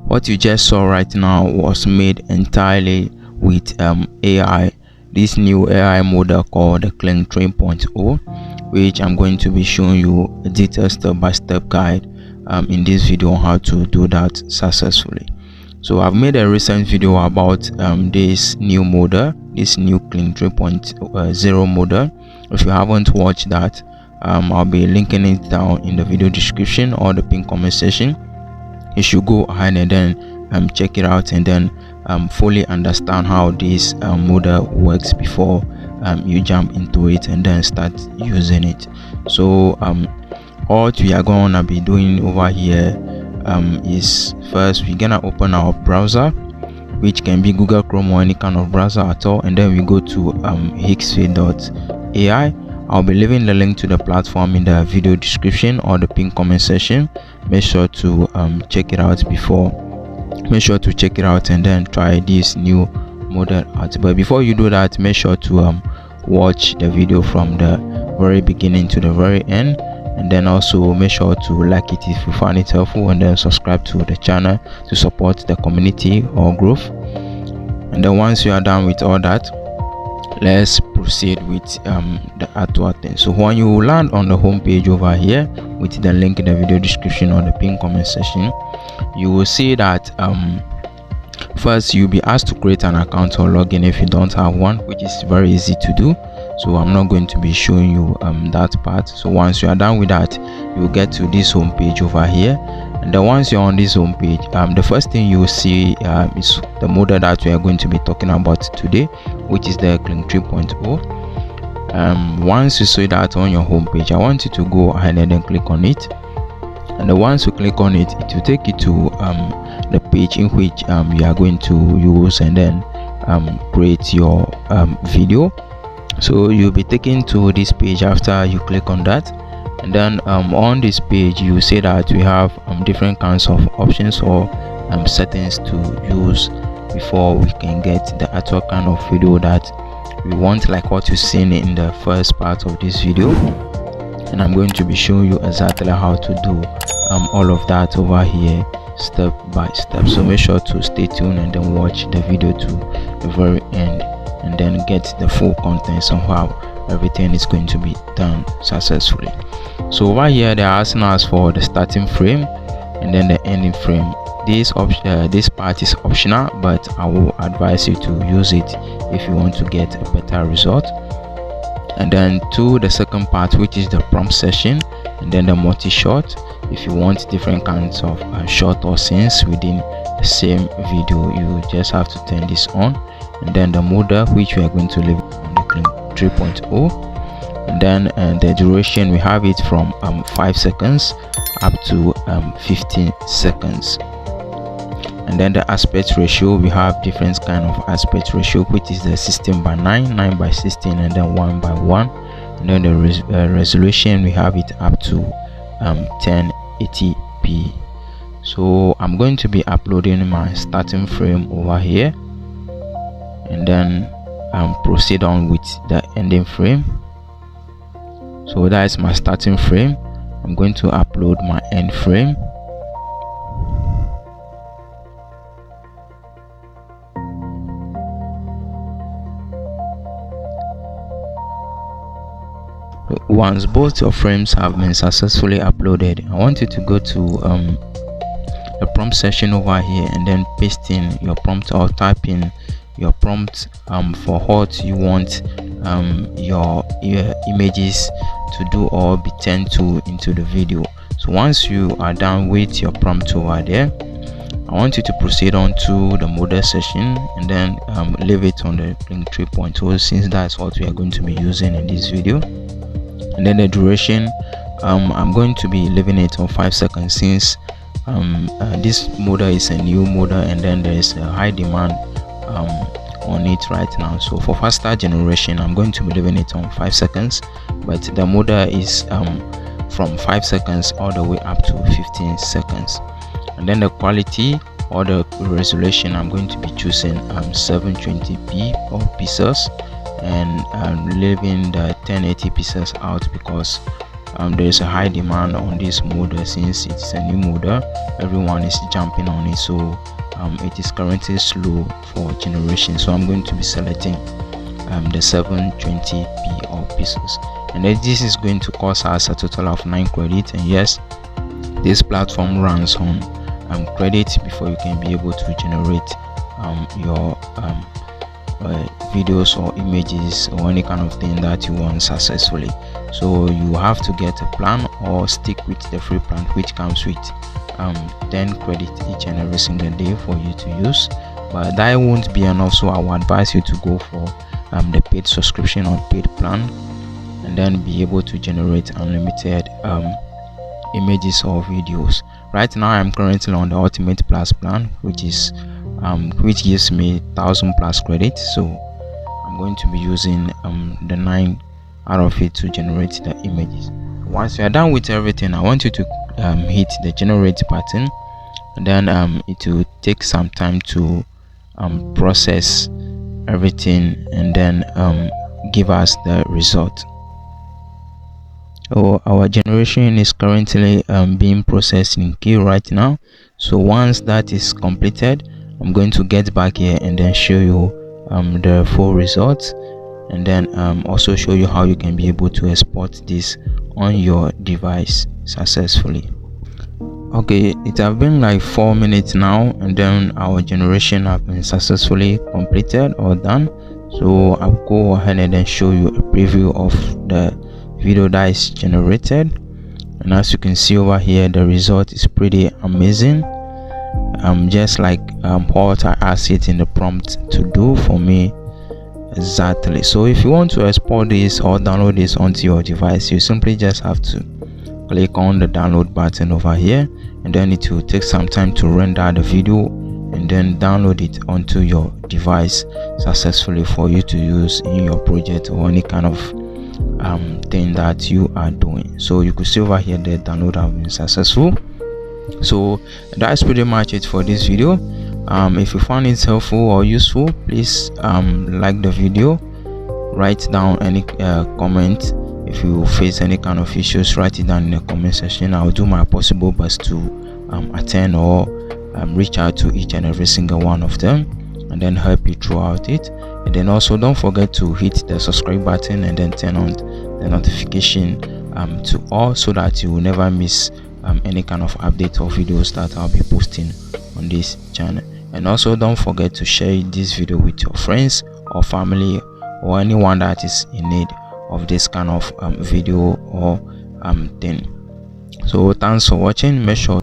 What you just saw right now was made entirely with AI, this new AI model called the Kling 3.0, which I'm going to be showing you a detailed step-by-step guide in this video on how to do that successfully. So I've made a recent video about this new model, this new Kling 3.0 model. If you haven't watched that, I'll be linking it down in the video description or the pinned comment section. You should go ahead and then check it out and then fully understand how this model works before you jump into it and then start using it. So what we are gonna be doing over here is, first we're gonna open our browser, which can be Google Chrome or any kind of browser at all, and then we go to Higgsfield.ai. I'll be leaving the link to the platform in the video description or the pinned comment section. Make sure to check it out and then try this new model out. But before you do that, make sure to watch the video from the very beginning to the very end, and then also make sure to like it if you find it helpful, and then subscribe to the channel to support the community or growth. And then once you are done with all that, let's proceed with the actual thing. So when you land on the home page over here with the link in the video description or the pinned comment section, you will see that first you'll be asked to create an account or login if you don't have one, which is very easy to do. So I'm not going to be showing you that part. So once you are done with that, you'll get to this home page over here. And then once you're on this home page, the first thing you will see is the model that we are going to be talking about today, which is the Kling 3.0. Once you see that on your home page, I want you to go ahead and then click on it. And then once you click on it, it will take you to the page in which you are going to use and then create your video. So you'll be taken to this page after you click on that. And then on this page, you see that we have different kinds of options or settings to use before we can get the actual kind of video that we want, like what you've seen in the first part of this video. And I'm going to be showing you exactly how to do all of that over here step by step. So make sure to stay tuned and then watch the video to the very end and then get the full contents of how everything is going to be done successfully. So over here they're asking us for the starting frame and then the ending frame. This part is optional, but I will advise you to use it if you want to get a better result. And then to the second part, which is the prompt session, and then the multi-shot, if you want different kinds of shot or scenes within the same video, you just have to turn this on. And then the model, which we are going to leave on the Kling 3.0, and then the duration, we have it from 5 seconds up to 15 seconds. And then the aspect ratio, we have different kind of aspect ratio, which is the 16:9, 9:16, and then 1:1. And then the resolution, we have it up to 1080p. So I'm going to be uploading my starting frame over here, and then proceed on with the ending frame. So that is my starting frame. I'm going to upload my end frame. Once both your frames have been successfully uploaded, I want you to go to the prompt section over here and then paste in your prompt or type in your prompt for what you want your images to do or be turned to into the video. So once you are done with your prompt over there, I want you to proceed on to the model session and then leave it on the Kling 3.0, since that's what we are going to be using in this video. And then the duration, I'm going to be leaving it on 5 seconds, since this model is a new model and then there is a high demand on it right now. So for faster generation, I'm going to be leaving it on 5 seconds, but the model is from 5 seconds all the way up to 15 seconds. And then the quality or the resolution, I'm going to be choosing 720p or pixels, and leaving the 1080 pixels out because there is a high demand on this model since it's a new model. Everyone is jumping on it, so it is currently slow for generation. So I'm going to be selecting the 720p or pixels, and then this is going to cost us a total of 9 credit. And yes, this platform runs on credit before you can be able to generate your videos or images or any kind of thing that you want successfully. So you have to get a plan or stick with the free plan, which comes with 10 credit each and every single day for you to use. But that won't be enough, so I would advise you to go for the paid subscription or paid plan, and then be able to generate unlimited images or videos. Right now I'm currently on the ultimate plus plan, which gives me 1000 plus credit, so I'm going to be using the 9 out of it to generate the images. Once you are done with everything, I want you to hit the generate button, and then it will take some time to process everything and then give us the result. So our generation is currently being processed in queue right now. So once that is completed, I'm going to get back here and then show you the full results, and then also show you how you can be able to export this on your device successfully. Okay, it have been like 4 minutes now, and then our generation have been successfully completed or done. So I'll go ahead and then show you a preview of the video that is generated, and as you can see over here, the result is pretty amazing, just like what I asked it in the prompt to do for me exactly. So if you want to export this or download this onto your device, you simply just have to click on the download button over here, and then it will take some time to render the video and then download it onto your device successfully for you to use in your project or any kind of thing that you are doing. So you could see over here the download have been successful. So that's pretty much it for this video. If you found it helpful or useful, please like the video, write down any comment. If you face any kind of issues, write it down in the comment section. I'll do my possible best to attend or reach out to each and every single one of them and then help you throughout it. And then also don't forget to hit the subscribe button and then turn on the notification to all, so that you will never miss any kind of update or videos that I'll be posting on this channel. And also don't forget to share this video with your friends or family or anyone that is in need of this kind of video or thing. So thanks for watching. Make sure